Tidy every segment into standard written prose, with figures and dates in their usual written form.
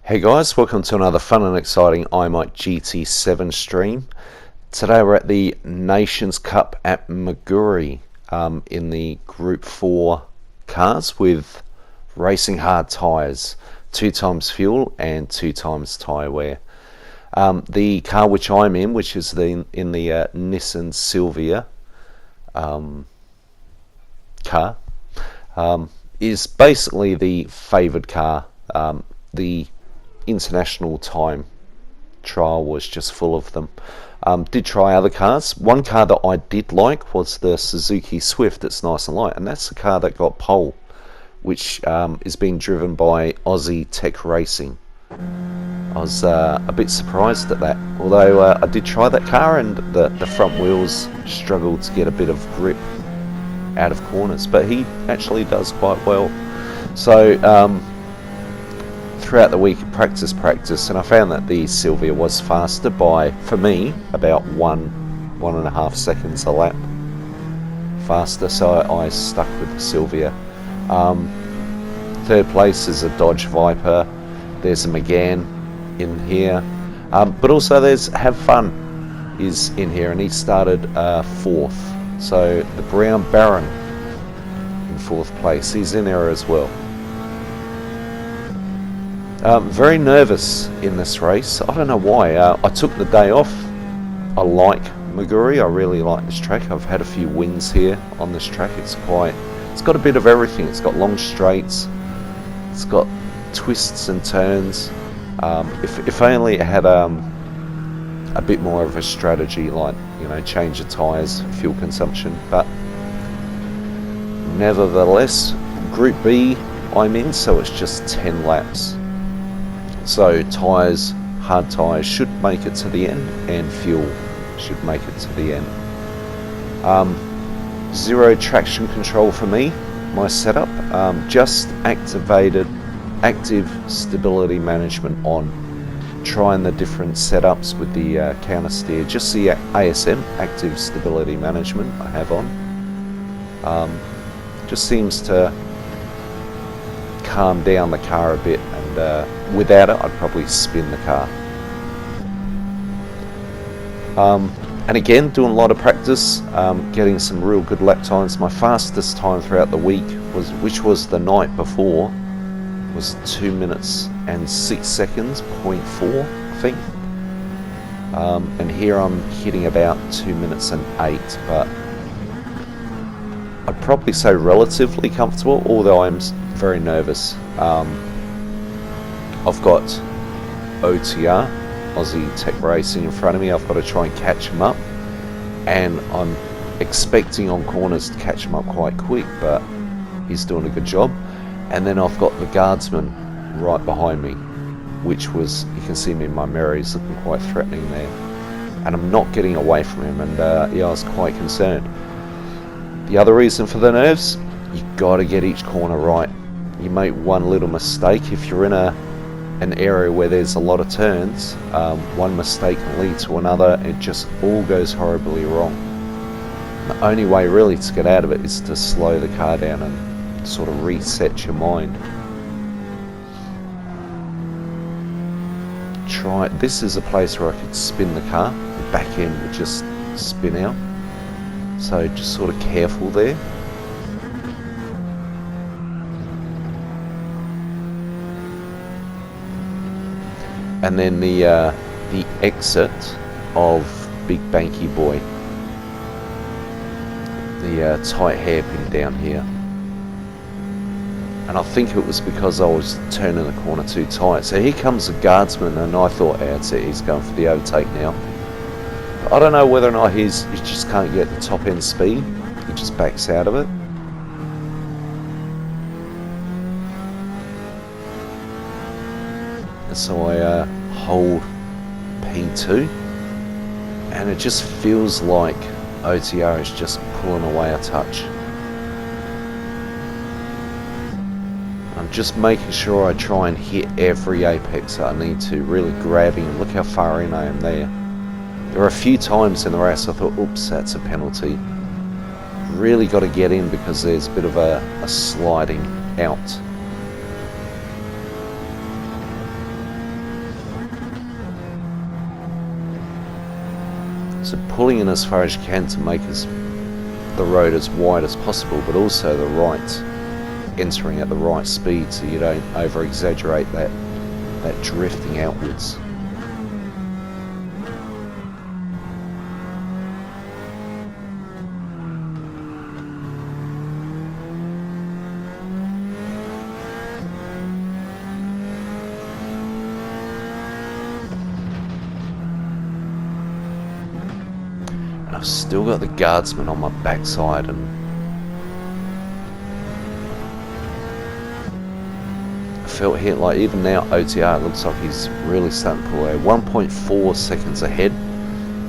Hey guys, welcome to another fun and exciting iMight GT7 stream. Today we're at the Nations Cup at Maggiore in the Group 4 cars with racing hard tyres, 2 times fuel and 2 times tyre wear. The car which I'm in, which is in the Nissan Silvia car, is basically the favoured car. The international time trial was just full of them. Did try other cars. One car that I did like was the Suzuki Swift. It's nice and light, and that's the car that got pole, which is being driven by Aussie Tech Racing. I was a bit surprised at that, although I did try that car, and the front wheels struggled to get a bit of grip out of corners, but he actually does quite well. So throughout the week, practice, and I found that the Silvia was faster by, for me, about 1.5 seconds a lap faster, so I stuck with the Silvia. Third place is a Dodge Viper. There's a Maggiore in here, but also there's Have Fun is in here, and he started 4th. So the Brown Baron in 4th place, he's in there as well. Very nervous in this race. I don't know why. I took the day off. I like Maggiore. I really like this track. I've had a few wins here on this track. It's got a bit of everything. It's got long straights. It's got twists and turns. If only it had a bit more of a strategy, like, you know, change the tyres, fuel consumption. But nevertheless, Group B I'm in, so it's just 10 laps. So tyres, hard tyres should make it to the end, and fuel should make it to the end. Zero traction control for me, my setup. Just activated active stability management on. Trying the different setups with the counter steer. Just the ASM, active stability management, I have on. Just seems to calm down the car a bit, and without it I'd probably spin the car. And again, doing a lot of practice, getting some real good lap times. My fastest time throughout the week, which was the night before, was 2 minutes and 6 seconds, 0.4 I think. And here I'm hitting about 2 minutes and 8, but I'd probably say relatively comfortable, although I'm very nervous. I've got OTR, Aussie Tech Racing, in front of me. I've got to try and catch him up, and I'm expecting on corners to catch him up quite quick, but he's doing a good job. And then I've got the guardsman right behind me, which was, you can see him in my mirror, he's looking quite threatening there, and I'm not getting away from him, and yeah, I was quite concerned. The other reason for the nerves, you've got to get each corner right. You make one little mistake, if you're in an area where there's a lot of turns, one mistake can lead to another. It just all goes horribly wrong. The only way really to get out of it is to slow the car down and sort of reset your mind. This is a place where I could spin the car. The back end would just spin out. So just sort of careful there. And then the exit of Big Banky Boy, the tight hairpin down here, and I think it was because I was turning the corner too tight. So here comes the guardsman, and I thought, that's it, he's going for the overtake now. But I don't know whether or not he just can't get the top end speed, he just backs out of it. And so I hold P2, and it just feels like OTR is just pulling away a touch. I'm just making sure I try and hit every apex that I need to, really grabbing. Look how far in I am there. There were a few times in the race I thought, oops, that's a penalty. Really got to get in because there's a bit of a sliding out. So pulling in as far as you can to make the road as wide as possible, but also the right, entering at the right speed so you don't over exaggerate that drifting outwards. And I've still got the guardsman on my backside, and I felt here, like even now OTR, it looks like he's really starting to pull away. 1.4 seconds ahead.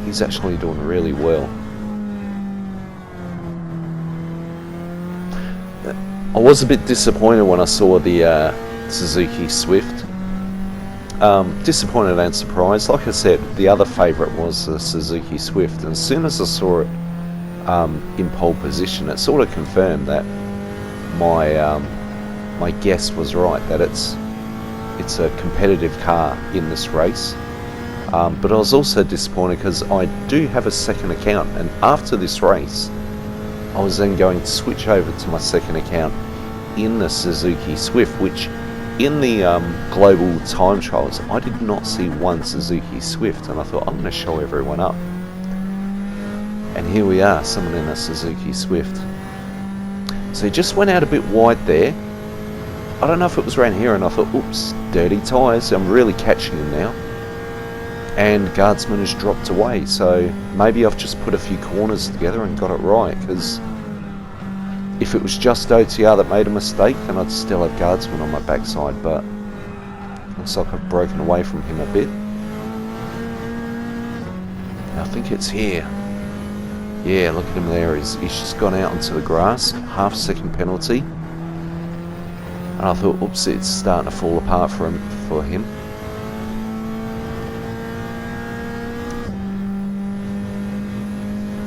He's actually doing really well. I was a bit disappointed when I saw the Suzuki Swift. Disappointed and surprised. Like I said, the other favourite was the Suzuki Swift, and as soon as I saw it in pole position, it sort of confirmed that my guess was right, that it's a competitive car in this race. But I was also disappointed because I do have a second account, and after this race I was then going to switch over to my second account in the Suzuki Swift, which in the global time trials I did not see one Suzuki Swift, and I thought I'm going to show everyone up. And here we are, someone in a Suzuki Swift. So he just went out a bit wide there. I don't know if it was around here, and I thought, oops, dirty tyres, I'm really catching him now. And Guardsman has dropped away, so maybe I've just put a few corners together and got it right, because if it was just OTR that made a mistake, then I'd still have Guardsman on my backside, but looks like I've broken away from him a bit. I think it's here. Yeah, look at him there, he's just gone out into the grass, half-second penalty. And I thought, oops, it's starting to fall apart for him.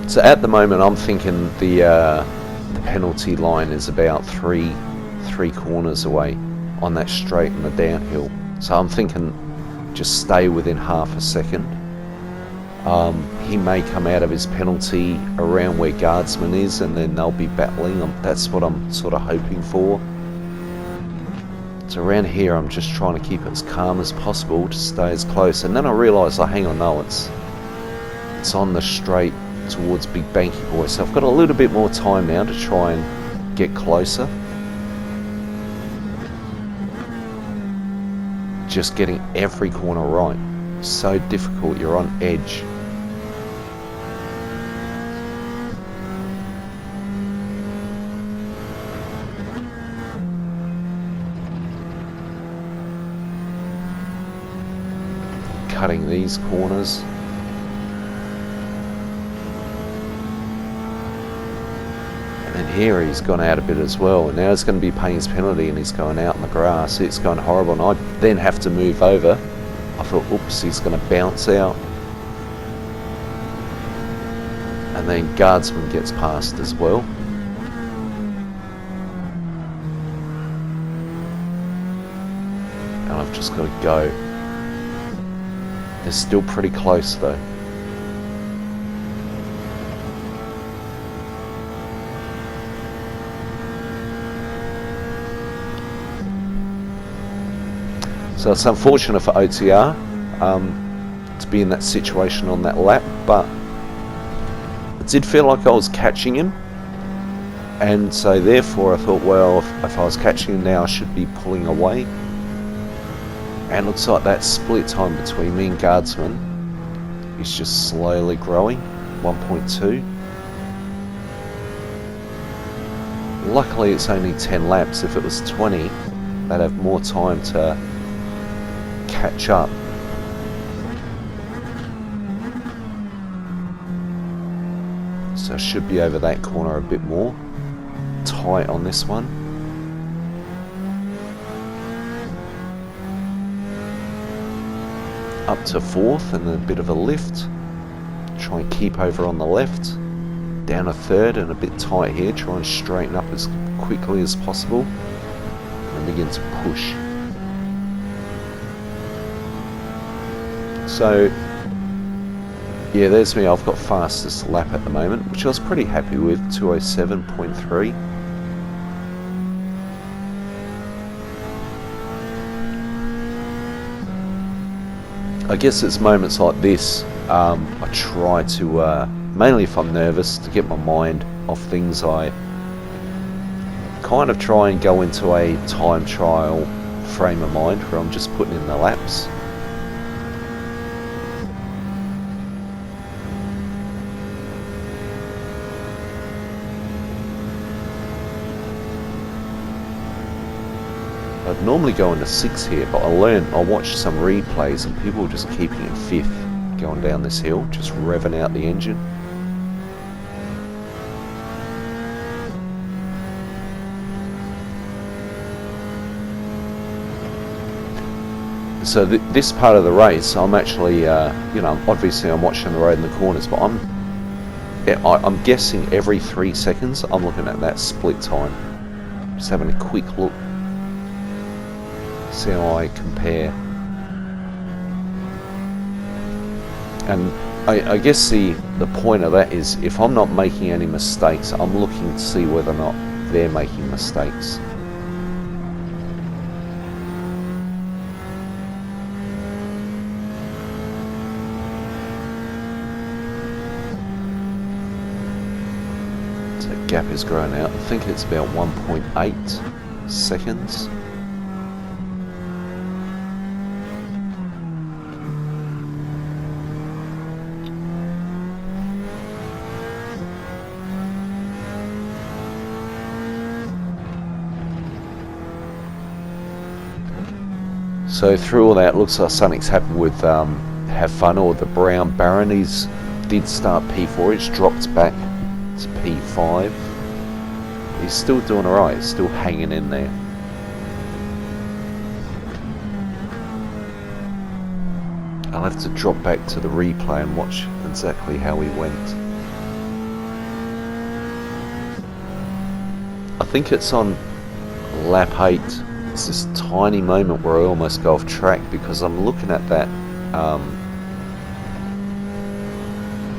So at the moment, I'm thinking the penalty line is about three corners away on that straight and the downhill. So I'm thinking just stay within half a second. He may come out of his penalty around where Guardsman is, and then they'll be battling. That's what I'm sort of hoping for. So around here I'm just trying to keep it as calm as possible to stay as close, and then I realised, hang on, no, it's on the straight towards Big Banky Boy, so I've got a little bit more time now to try and get closer. Just getting every corner right, so difficult, you're on edge. Cutting these corners. And then here he's gone out a bit as well, and now he's going to be paying his penalty and he's going out in the grass. It's going horrible, and I then have to move over. I thought, oops, he's going to bounce out. And then Guardsman gets past as well. And I've just got to go. They're still pretty close though. So it's unfortunate for OTR to be in that situation on that lap, but it did feel like I was catching him, and so therefore I thought, well, if I was catching him now I should be pulling away. And looks like that split time between me and Guardsman is just slowly growing. 1.2. Luckily it's only 10 laps. If it was 20, they'd have more time to catch up. So I should be over that corner a bit more. Tight on this one. Up to fourth and then a bit of a lift. Try and keep over on the left. Down a third and a bit tight here. Try and straighten up as quickly as possible. And begin to push. Yeah, there's me. I've got fastest lap at the moment, which I was pretty happy with, 2:07.3. I guess it's moments like this I try to, mainly if I'm nervous, to get my mind off things, I kind of try and go into a time trial frame of mind where I'm just putting in the laps. I'd normally go into 6 here, but I watched some replays and people were just keeping it 5th going down this hill, just revving out the engine. So this part of the race, I'm actually, obviously I'm watching the road in the corners, but I'm guessing every 3 seconds I'm looking at that split time, just having a quick look, see how I compare. And I guess the point of that is, if I'm not making any mistakes, I'm looking to see whether or not they're making mistakes. Gap is growing out. I think it's about 1.8 seconds. So through all that, looks like something's happened with Have Fun, or the Brown Baron. He's did start P4, it's dropped back to P5. He's still doing alright, he's still hanging in there. I'll have to drop back to the replay and watch exactly how he went. I think it's on lap 8. It's this tiny moment where I almost go off track, because I'm looking at that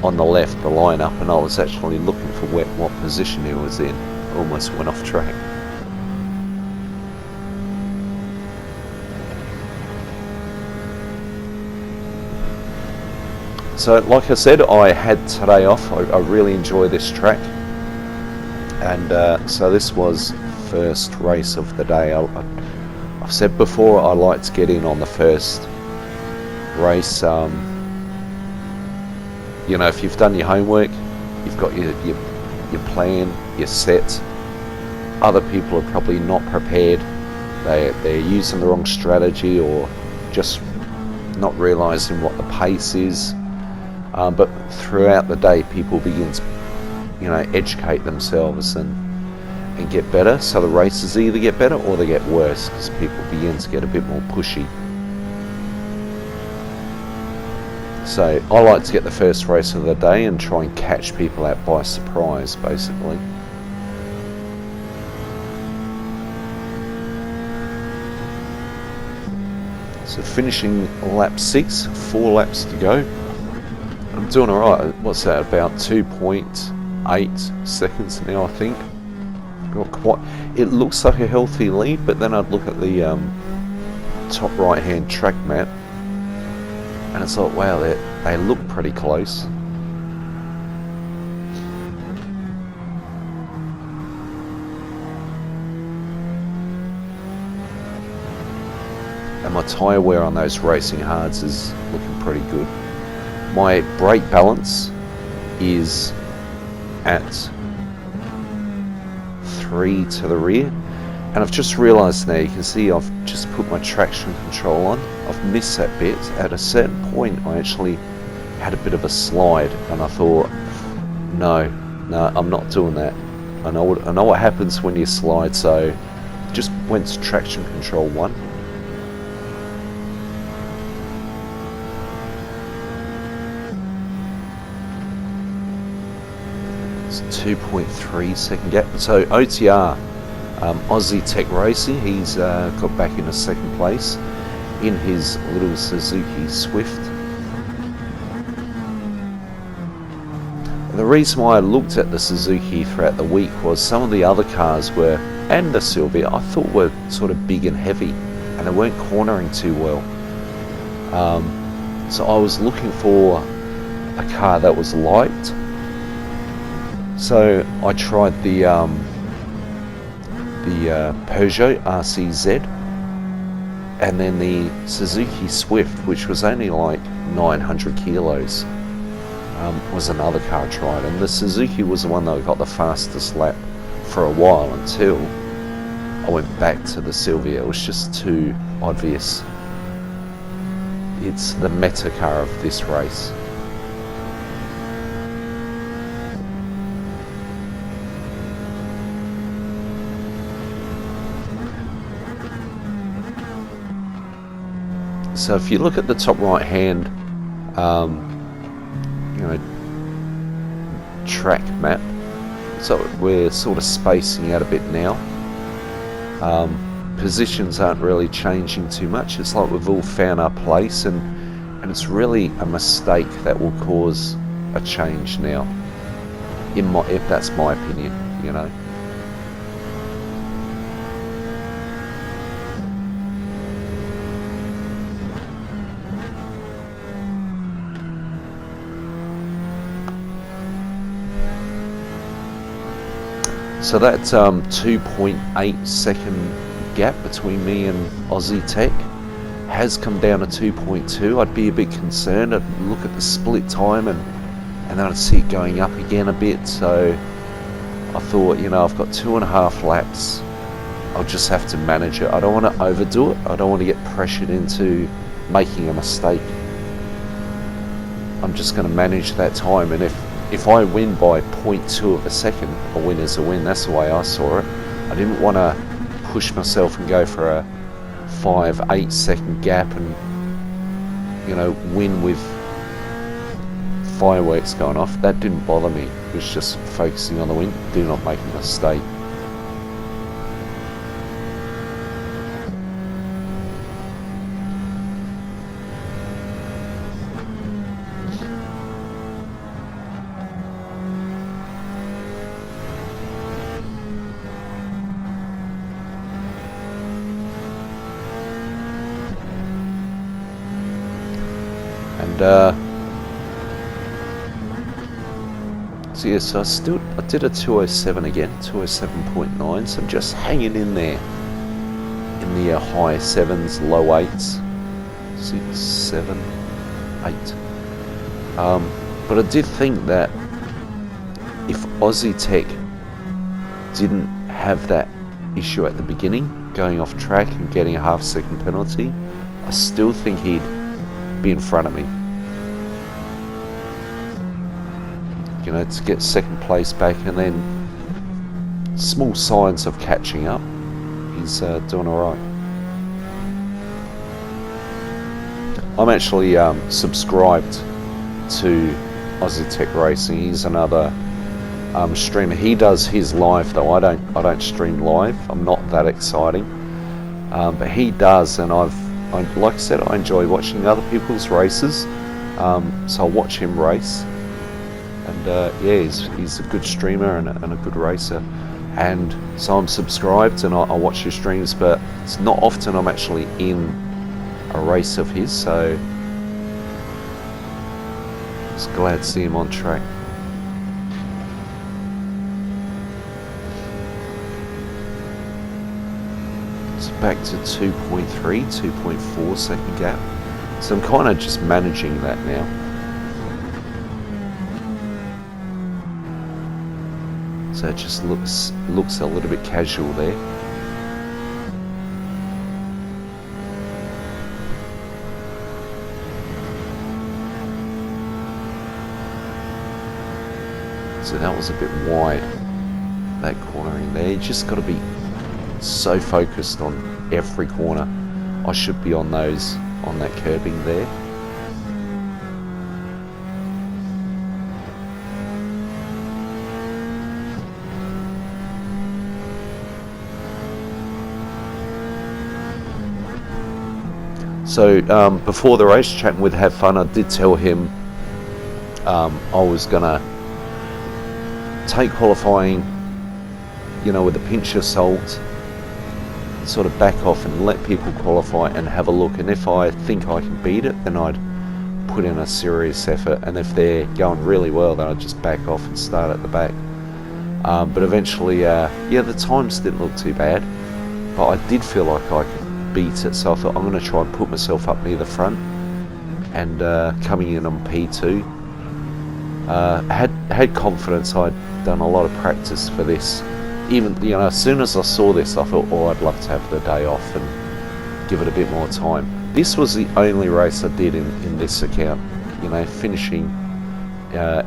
on the left, the lineup, and I was actually looking for what position he was in. I almost went off track. So like I said, I had today off. I really enjoy this track, and so this was first race of the day. I've said before, I like to get in on the first race. If you've done your homework, you've got your plan, you're set. Other people are probably not prepared. They're using the wrong strategy, or just not realising what the pace is. But throughout the day, people begin to, educate themselves and get better. So the races either get better or they get worse, because people begin to get a bit more pushy. So I like to get the first race of the day and try and catch people out by surprise, basically. So finishing lap 6, 4 laps to go. I'm doing alright. What's that, about 2.8 seconds now, I think. It looks like a healthy lead, but then I'd look at the top right hand track map and it's like, wow, they look pretty close. And my tyre wear on those racing hards is looking pretty good. My brake balance is at 3 to the rear, and I've just realised now, you can see I've just put my traction control on. I've missed that bit. At a certain point I actually had a bit of a slide, and I thought, no, I'm not doing that. I know what happens when you slide, so just went to traction control 1. It's 2.3 second gap. So OTR, Aussie Tech Racing, he's got back into second place in his little Suzuki Swift. The reason why I looked at the Suzuki throughout the week was some of the other cars were, and the Silvia, I thought were sort of big and heavy, and they weren't cornering too well. So I was looking for a car that was light. So I tried the Peugeot RCZ, and then the Suzuki Swift, which was only like 900 kilos. Was another car I tried, and the Suzuki was the one that got the fastest lap for a while until I went back to the Silvia. It was just too obvious. It's the meta car of this race. So if you look at the top right hand track map, so we're sort of spacing out a bit now. Positions aren't really changing too much. It's like we've all found our place, and it's really a mistake that will cause a change now, if that's my opinion, you know. So that 2.8 second gap between me and Aussie Tech has come down to 2.2. I'd be a bit concerned. I'd look at the split time and then I'd see it going up again a bit. So I thought, I've got 2.5 laps. I'll just have to manage it. I don't want to overdo it. I don't want to get pressured into making a mistake. I'm just going to manage that time, and if I win by 0.2 of a second, a win is a win. That's the way I saw it. I didn't want to push myself and go for a 5-8 second gap and win with fireworks going off. That didn't bother me. It was just focusing on the win. Do not make a mistake. So I did a 207 again, 207.9. So I'm just hanging in there in the high 7s, low 8s, 6, 7, 8. But I did think that if Aussie Tech didn't have that issue at the beginning, going off track and getting a half-second penalty, I still think he'd be in front of me. To get second place back, and then small signs of catching up. He's doing alright. I'm actually subscribed to Aussie Tech Racing. He's another streamer. He does his live though. I don't stream live. I'm not that exciting, but he does, and like I said, I enjoy watching other people's races. So I'll watch him race. And he's a good streamer and a good racer, and so I'm subscribed and I watch his streams, but it's not often I'm actually in a race of his, so just glad to see him on track. It's back to 2.3, 2.4 second gap, so I'm kind of just managing that now. So it just looks a little bit casual there. So that was a bit wide, that cornering there. You just got to be so focused on every corner. I should be on that curbing there. So before the race, chatting with Have Fun, I did tell him I was gonna take qualifying, you know, with a pinch of salt, sort of back off and let people qualify and have a look. And if I think I can beat it, then I'd put in a serious effort. And if they're going really well, then I'd just back off and start at the back. But eventually, yeah, the times didn't look too bad, but I did feel like I could beat it. So I thought I'm going to try and put myself up near the front. And coming in on P2, had confidence. I'd done a lot of practice for this. Even, you know, as soon as I saw this, I thought, oh, I'd love to have the day off and give it a bit more time. This was the only race I did in this account, you know, finishing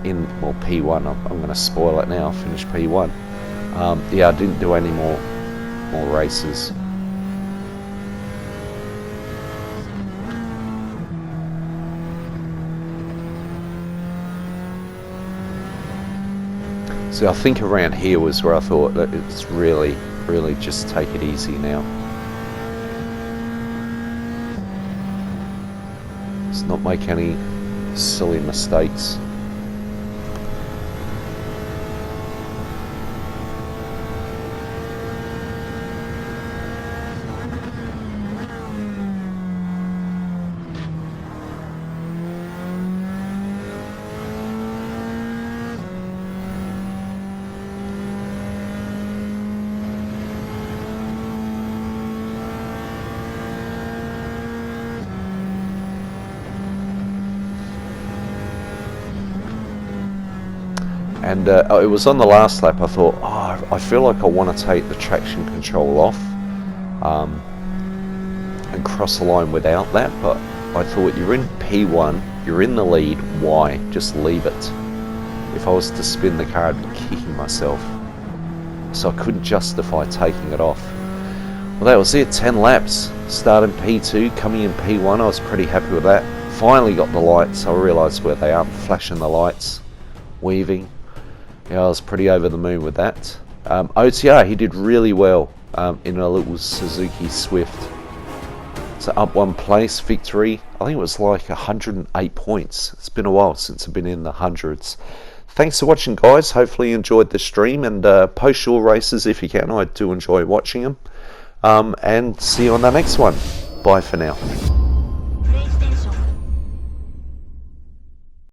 in, well, P1. I'm going to spoil it now. Finished P1. Yeah, I didn't do any more races. So I think around here was where I thought that it's really just take it easy now. Let's not make any silly mistakes. And it was on the last lap. I thought, oh, I feel like I want to take the traction control off and cross the line without that. But I thought, you're in P1, you're in the lead. Why? Just leave it. If I was to spin the car, I'd be kicking myself. So I couldn't justify taking it off. Well, that was it. 10 laps. Started P2, coming in P1. I was pretty happy with that. Finally got the lights. I realised where they are. Flashing the lights, weaving. Yeah, I was pretty over the moon with that. OTR, he did really well in a little Suzuki Swift. So up one place, victory. I think it was like 108 points. It's been a while since I've been in the hundreds. Thanks for watching, guys. Hopefully you enjoyed the stream, and post your races if you can. I do enjoy watching them. And see you on the next one. Bye for now.